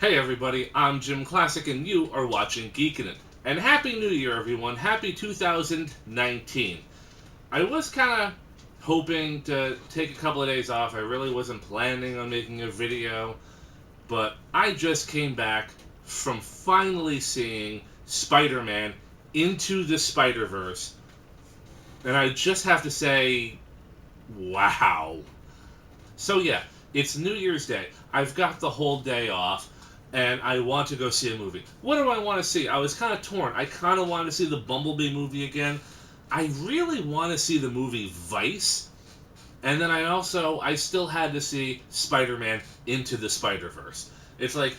Hey everybody, I'm JimClassic and you are watching Geekin. And Happy New Year everyone, Happy 2019. I was kind of hoping to take a couple of days off. I really wasn't planning on making a video, but I just came back from finally seeing Spider-Man Into the Spiderverse. And I just have to say, wow. So yeah, it's New Year's Day. I've got the whole day off, and I want to go see a movie. What do I want to see? I was kind of torn. I kind of wanted to see the Bumblebee movie again. I really want to see the movie Vice, and then I still had to see Spider-Man Into the Spider-Verse. It's like,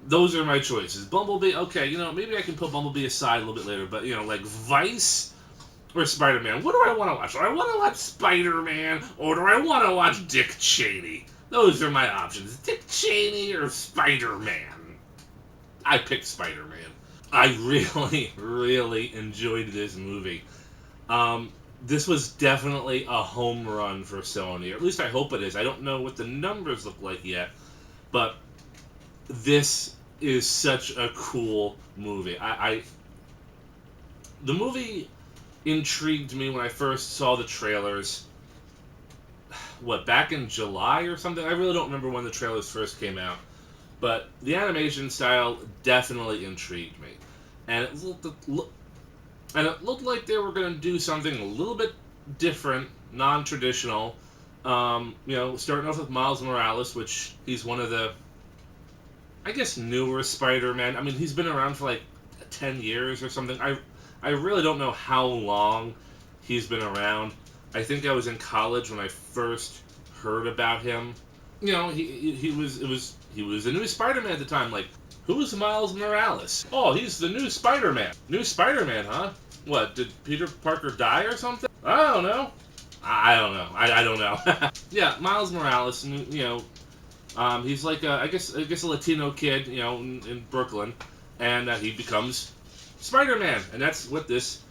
those are my choices. Bumblebee, okay, maybe I can put Bumblebee aside a little bit later, but, like Vice or Spider-Man. What do I want to watch? Do I want to watch Spider-Man, or do I want to watch Dick Cheney? Those are my options. Dick Cheney or Spider-Man. I picked Spider-Man. I really, really enjoyed this movie. This was definitely a home run for Sony, or at least I hope it is. I don't know what the numbers look like yet, but this is such a cool movie. The movie intrigued me when I first saw the trailers. Back in July or something? I really don't remember when the trailers first came out. But the animation style definitely intrigued me. And it looked like they were going to do something a little bit different, non-traditional. Starting off with Miles Morales, which he's one of the, I guess, newer Spider-Man. I mean, he's been around for like 10 years or something. I really don't know how long he's been around. I think I was in college when I first heard about him. He was the new Spider-Man at the time. Like, who's Miles Morales? Oh, he's the new Spider-Man. New Spider-Man, huh? What, did Peter Parker die or something? I don't know. I don't know. I don't know. Yeah, Miles Morales. He's like I guess a Latino kid. In Brooklyn, and he becomes Spider-Man, and that's what this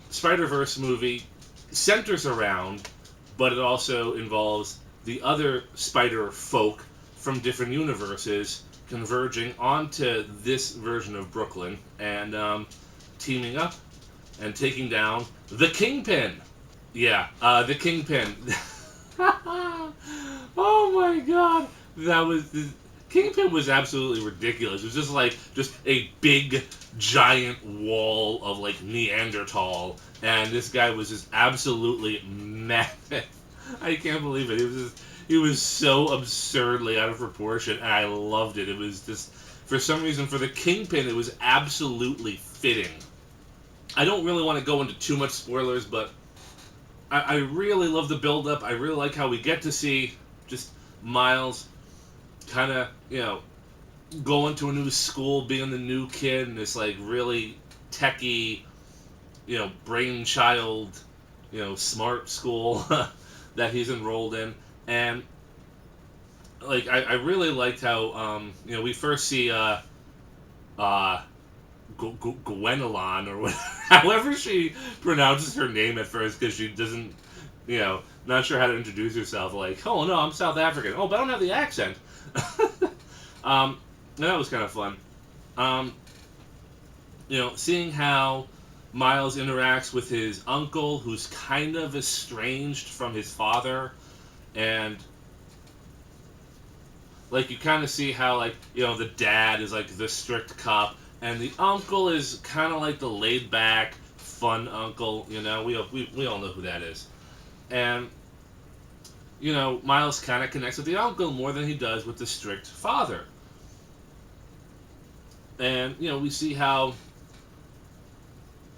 Spider-Verse movie centers around, but it also involves the other spider folk from different universes converging onto this version of Brooklyn and teaming up and taking down the Kingpin. Yeah, the Kingpin. Oh my god. The Kingpin was absolutely ridiculous. It was just a big giant wall of like Neanderthal, and this guy was just absolutely massive. I can't believe it. He was so absurdly out of proportion, and I loved it. It was just, for some reason, for the Kingpin, it was absolutely fitting. I don't really want to go into too much spoilers, but I really love the build-up. I really like how we get to see just Miles kind of, going to a new school, being the new kid in this like really techie, brainchild, smart school that he's enrolled in, and like I really liked how we first see Gwenelon or whatever, however she pronounces her name at first, because she doesn't, not sure how to introduce herself. Like, oh no, I'm South African. Oh, but I don't have the accent. And that was kind of fun. Seeing how Miles interacts with his uncle, who's kind of estranged from his father, and like you kind of see how the dad is like the strict cop, and the uncle is kind of like the laid back, fun uncle. We all know who that is, and Miles kind of connects with the uncle more than he does with the strict father. And, we see how,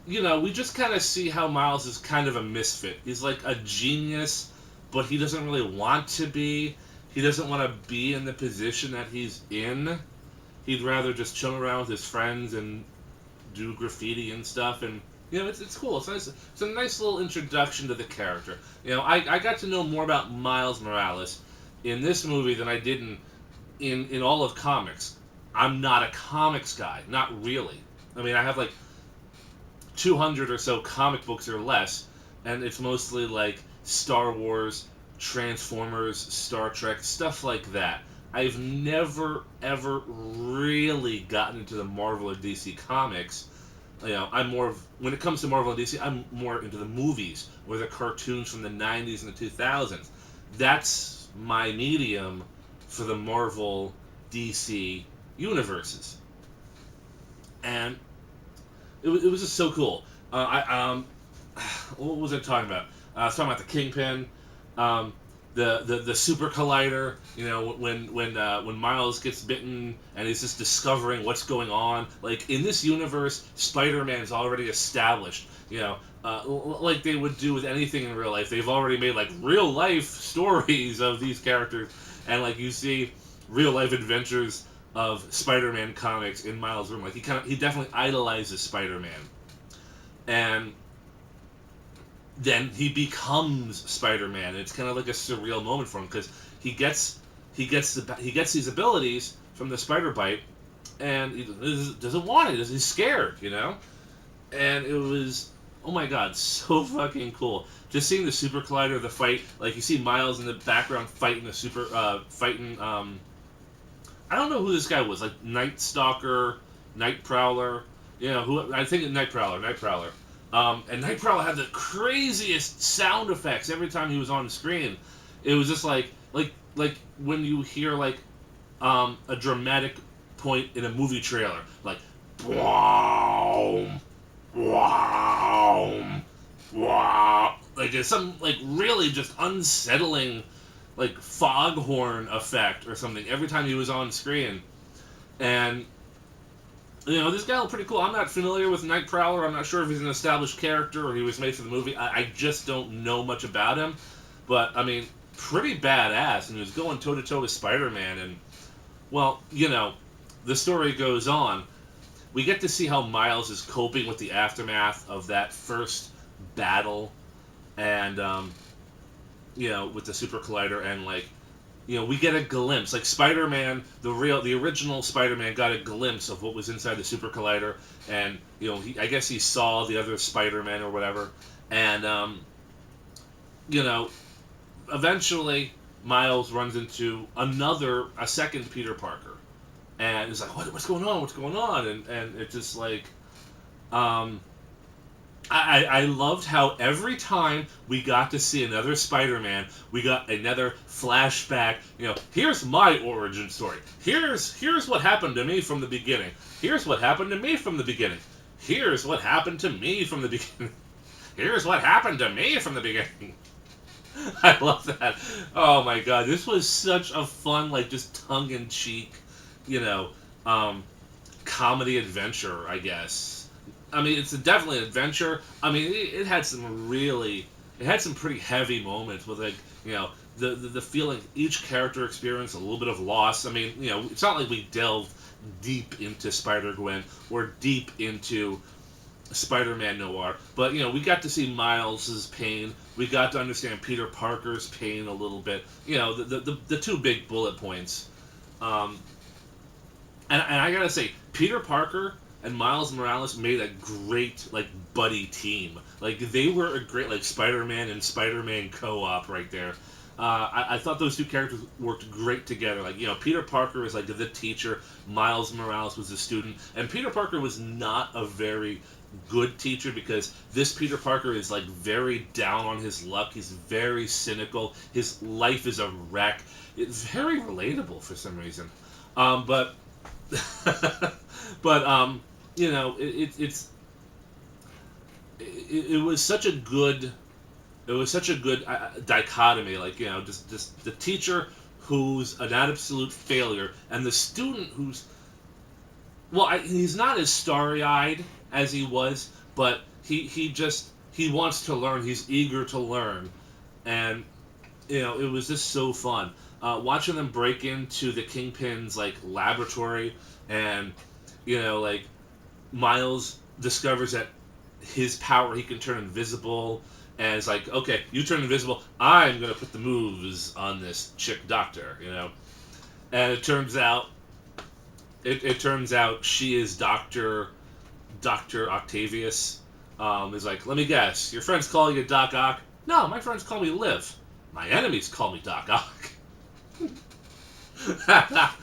we just kind of see how Miles is kind of a misfit. He's like a genius, but he doesn't really want to be. He doesn't want to be in the position that he's in. He'd rather just chill around with his friends and do graffiti and stuff. And, it's cool. It's nice. It's a nice little introduction to the character. I got to know more about Miles Morales in this movie than I did in all of comics. I'm not a comics guy, not really. I mean, I have like 200 or so comic books or less, and it's mostly like Star Wars, Transformers, Star Trek, stuff like that. I've never ever really gotten into the Marvel or DC comics. I'm more of, when it comes to Marvel and DC, I'm more into the movies or the cartoons from the 90s and the 2000s. That's my medium for the Marvel DC universes. And it was just so cool. What was I talking about? I was talking about the Kingpin, um, the Super Collider. When Miles gets bitten and he's just discovering what's going on. Like in this universe, Spider-Man's already established. Like they would do with anything in real life. They've already made like real life stories of these characters, and like you see real life adventures of Spider-Man comics in Miles' room. Like he definitely idolizes Spider-Man, and then he becomes Spider-Man. It's kind of like a surreal moment for him because he gets these abilities from the spider bite, and he doesn't want it. He's scared. And it was, oh my god, so fucking cool. Just seeing the Super Collider, the fight, like you see Miles in the background fighting the fighting. I don't know who this guy was, like Night Stalker, Night Prowler. Who I think Night Prowler, Night Prowler. And Nightcrawler had the craziest sound effects every time he was on the screen. It was just like when you hear like a dramatic point in a movie trailer, like wow, wow, wow. Like there's some like really just unsettling like foghorn effect or something every time he was on screen. And this guy looked pretty cool. I'm not familiar with Night Prowler. I'm not sure if he's an established character or he was made for the movie. I just don't know much about him. But, I mean, pretty badass. And he was going toe-to-toe with Spider-Man. And, well, the story goes on. We get to see how Miles is coping with the aftermath of that first battle. And, with the Super Collider. And, like, we get a glimpse. Like Spider-Man, the original Spider-Man got a glimpse of what was inside the Super Collider, and I guess he saw the other Spider-Man or whatever, and eventually Miles runs into a second Peter Parker, and he's like, what's going on? What's going on? And it's just like, I loved how every time we got to see another Spider-Man, we got another flashback. Here's my origin story. Here's what happened to me from the beginning. Here's what happened to me from the beginning. Here's what happened to me from the beginning. Here's what happened to me from the beginning. I love that. Oh my god, this was such a fun, like just tongue-in-cheek, comedy adventure, I guess. I mean, it's definitely an adventure. I mean, it had some pretty heavy moments with like, the feeling each character experienced a little bit of loss. I mean, it's not like we delved deep into Spider-Gwen or deep into Spider-Man Noir, but we got to see Miles's pain. We got to understand Peter Parker's pain a little bit. The two big bullet points. And I gotta say, Peter Parker and Miles Morales made a great like buddy team. Like they were a great like Spider-Man and Spider-Man co-op right there. I thought those two characters worked great together. Like Peter Parker is like the teacher, Miles Morales was the student, and Peter Parker was not a very good teacher because this Peter Parker is like very down on his luck. He's very cynical. His life is a wreck. It's very relatable for some reason. But but it was such a good dichotomy, like just the teacher who's an absolute failure and the student who's he's not as starry-eyed as he was, but he wants to learn. He's eager to learn, and it was just so fun watching them break into the Kingpin's like laboratory, and like Miles discovers that his power, he can turn invisible, and it's like, okay, you turn invisible, I'm gonna put the moves on this chick doctor, and it turns out she is Dr. Octavius. Is like, let me guess, your friends call you Doc Ock? No, my friends call me Liv. My enemies call me Doc Ock. I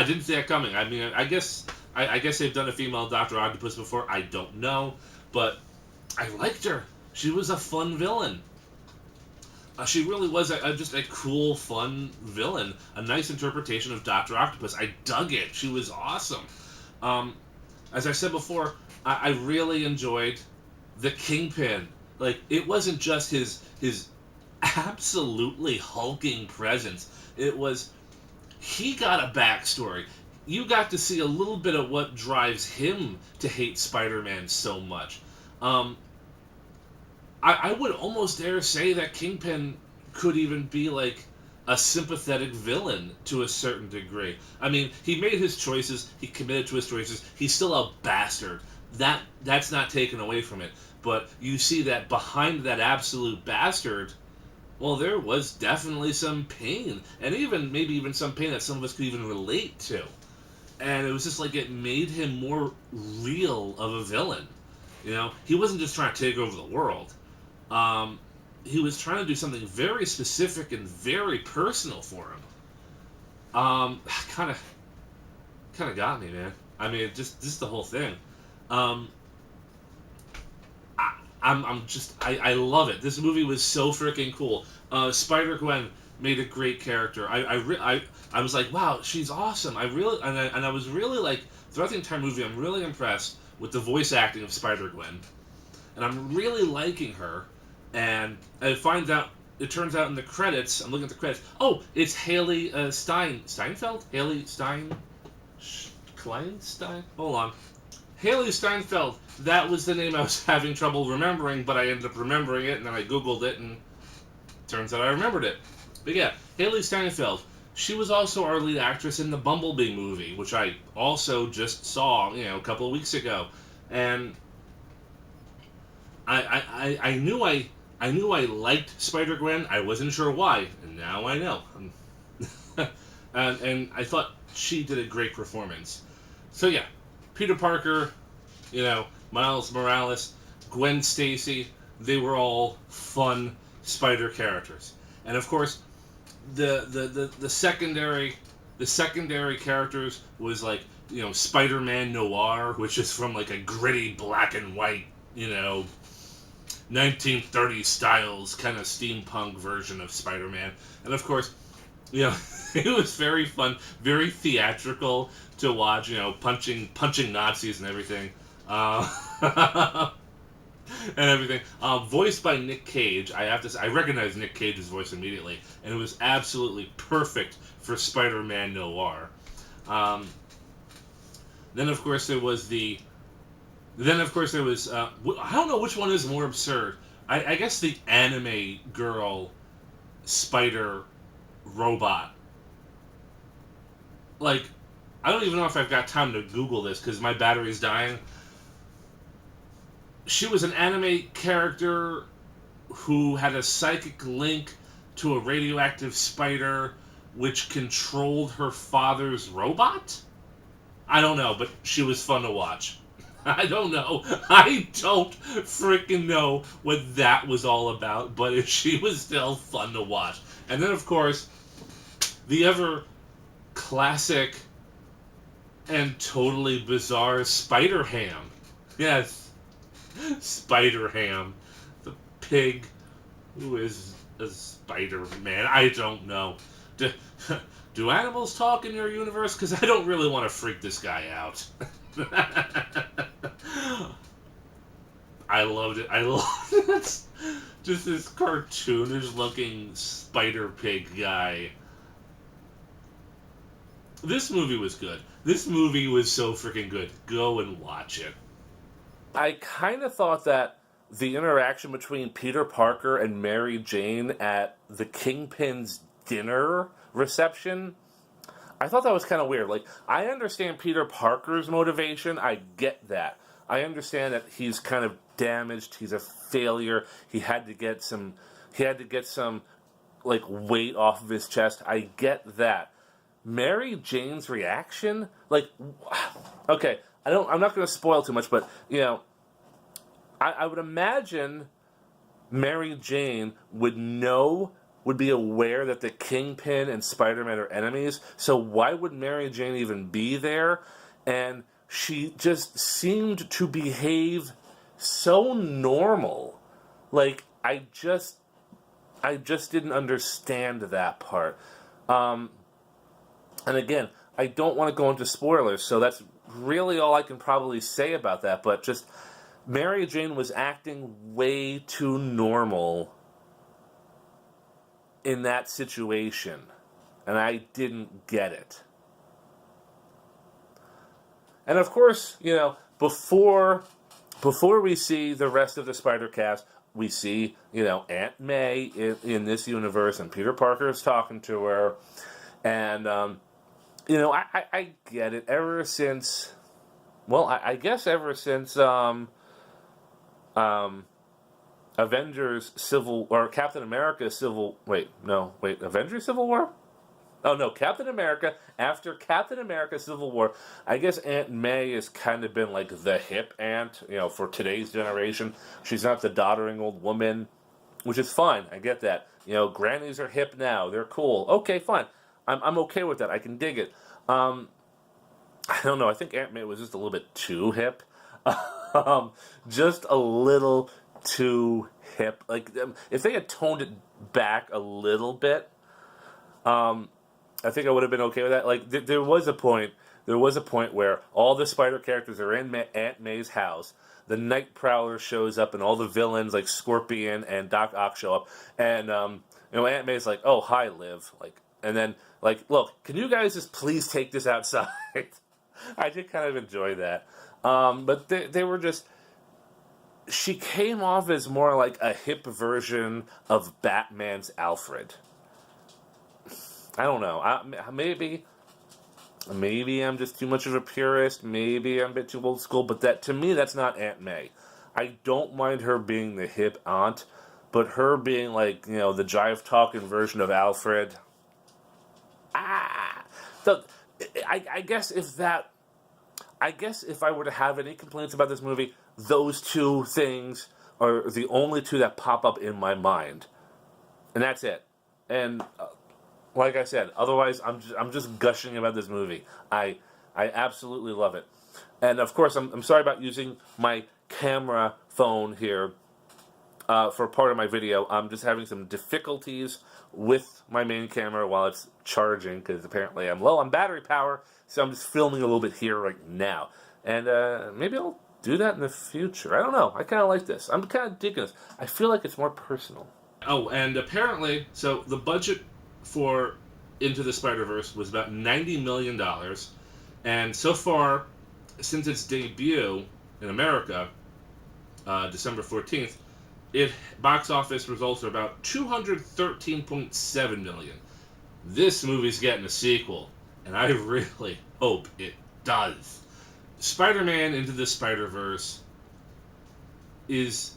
didn't see that coming. I mean, I guess they've done a female Doctor Octopus before. I don't know, but I liked her. She was a fun villain. She really was just a cool, fun villain. A nice interpretation of Doctor Octopus. I dug it. She was awesome. Um, as I said before, I really enjoyed the Kingpin. Like, it wasn't just his absolutely hulking presence. It was, he got a backstory. You got to see a little bit of what drives him to hate Spider-Man so much. Um, I would almost dare say that Kingpin could even be like a sympathetic villain to a certain degree. I mean, he made his choices, he committed to his choices. He's still a bastard. That's not taken away from it. But you see that behind that absolute bastard, well, there was definitely some pain, and maybe even some pain that some of us could even relate to. And it was just like it made him more real of a villain. You know, he wasn't just trying to take over the world. Um, he was trying to do something very specific and very personal for him. Kind of, kind of got me, man. I mean, just the whole thing. Um, I love it. This movie was so freaking cool. Spider Gwen made a great character. I was like, wow, she's awesome. I was really like throughout the entire movie, I'm really impressed with the voice acting of Spider Gwen, and I'm really liking her. And it turns out in the credits, I'm looking at the credits. Oh, it's Haley Steinfeld. Haley Kleinstein. Hold on. Haley Steinfeld. That was the name I was having trouble remembering, but I ended up remembering it, and then I Googled it, and turns out I remembered it. But yeah, Haley Steinfeld. She was also our lead actress in the Bumblebee movie, which I also just saw, a couple of weeks ago. And I knew I liked Spider-Gwen. I wasn't sure why, and now I know. and I thought she did a great performance. So yeah, Peter Parker, Miles Morales, Gwen Stacy, they were all fun Spider characters. And of course, the secondary characters was like, Spider-Man Noir, which is from like a gritty black and white, 1930s styles kind of steampunk version of Spider-Man. And of course, it was very fun, very theatrical to watch, punching Nazis and everything. And everything. Voiced by Nick Cage. I have to say, I recognize Nick Cage's voice immediately, and it was absolutely perfect for Spider-Man Noir. Um, then of course there was I don't know which one is more absurd. I guess the anime girl spider robot. Like, I don't even know if I've got time to Google this because my battery's dying. She was an anime character who had a psychic link to a radioactive spider which controlled her father's robot? I don't know, but she was fun to watch. I don't know. I don't freaking know what that was all about, but she was still fun to watch. And then, of course, the ever classic and totally bizarre Spider-Ham. Yes, Spider-Ham. The pig who is a Spider-Man. I don't know. Do animals talk in your universe? Because I don't really want to freak this guy out. I loved it. I loved it. Just this cartoonish looking spider pig guy. This movie was good. This movie was so freaking good. Go and watch it. I kind of thought that the interaction between Peter Parker and Mary Jane at the Kingpin's dinner reception, I thought that was kind of weird. Like, I understand Peter Parker's motivation. I get that. I understand that he's kind of damaged. He's a failure. He had to get some like weight off of his chest. I get that. Mary Jane's reaction, like, okay, I'm not going to spoil too much, but I would imagine Mary Jane would know would be aware that the Kingpin and Spider-Man are enemies, so why would Mary Jane even be there? And she just seemed to behave so normal. Like, I just didn't understand that part. And again, I don't want to go into spoilers, so that's really all I can probably say about that, but just Mary Jane was acting way too normal in that situation, and I didn't get it. And of course, you know, before we see the rest of the Spider cast, we see, you know, Aunt May in this universe, and Peter Parker is talking to her, and you know, I get it. Ever since, well, I guess ever since Avengers Civil, or Captain America Civil, Avengers Civil War? Oh no, Captain America, after Captain America Civil War, I guess Aunt May has kind of been like the hip aunt, you know, for today's generation. She's not the doddering old woman, which is fine, I get that. You know, grannies are hip now, they're cool. Okay, fine. I'm okay with that, I can dig it. I don't know, I think Aunt May was just a little bit too hip. Just a little too hip. Like, if they had toned it back a little bit, I think I would have been okay with that. Like, there was a point where all the Spider characters are in Aunt May's house. The Night Prowler shows up, and all the villains like Scorpion and Doc Ock show up, and you know, Aunt May's like, "Oh, hi, Liv," like, and then like, "Look, can you guys just please take this outside?" I did kind of enjoy that, but they were just. She came off as more like a hip version of Batman's Alfred. I don't know. Maybe I'm just too much of a purist. Maybe I'm a bit too old school. But that, to me, that's not Aunt May. I don't mind her being the hip aunt, but her being like, you know, the jive talking version of Alfred. I guess if I were to have any complaints about this movie, those two things are the only two that pop up in my mind, and that's it. And like I said, otherwise I'm just gushing about this movie. I absolutely love it. And of course, I'm sorry about using my camera phone here for part of my video. I'm just having some difficulties with my main camera while it's charging, because apparently I'm low on battery power, so I'm just filming a little bit here right now. And maybe I'll do that in the future. I don't know. I kind of like this. I'm kind of digging this. I feel like it's more personal. Oh, and apparently, so the budget for Into the Spider-Verse was about $90 million. And so far, since its debut in America, December 14th, box office results are about $213.7 million. This movie's getting a sequel, and I really hope it does. Spider-Man Into the Spider-Verse is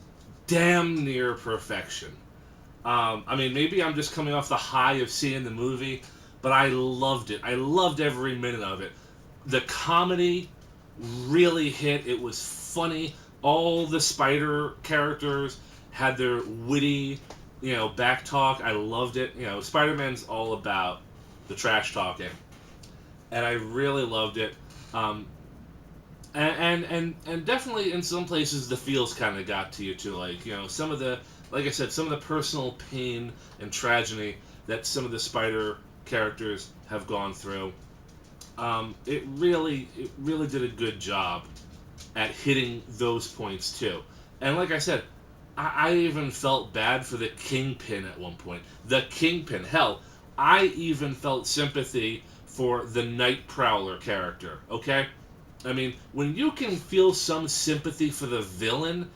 damn near perfection. I mean, maybe I'm just coming off the high of seeing the movie, but I loved it. I loved every minute of it. The comedy really hit. It was funny. All the Spider characters had their witty, you know, back talk. I loved it. You know, Spider-Man's all about the trash talking, and I really loved it. And definitely in some places the feels kind of got to you too. Like, you know, some of the, like I said, some of the personal pain and tragedy that some of the Spider characters have gone through. It really did a good job at hitting those points too. And like I said, I even felt bad for the Kingpin at one point. The Kingpin, hell, I even felt sympathy for the Night Prowler character, okay? I mean, when you can feel some sympathy for the villain,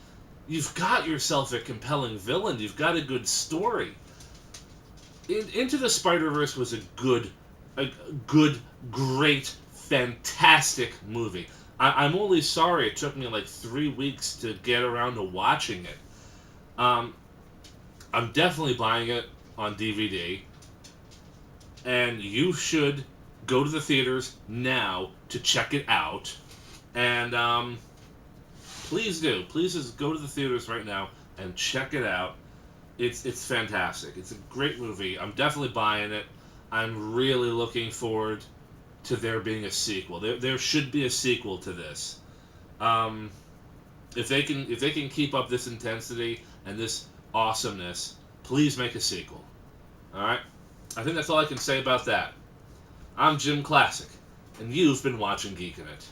you've got yourself a compelling villain. You've got a good story. Into the Spider-Verse was a good, great, fantastic movie. I'm only sorry it took me like 3 weeks to get around to watching it. I'm definitely buying it on DVD, and you should go to the theaters now to check it out. And please do. Please just go to the theaters right now and check it out. It's fantastic. It's a great movie. I'm definitely buying it. I'm really looking forward to there being a sequel. There should be a sequel to this. Um, if they can keep up this intensity and this awesomeness, please make a sequel. All right. I think that's all I can say about that. I'm Jim Classic, and you've been watching Geekin' It.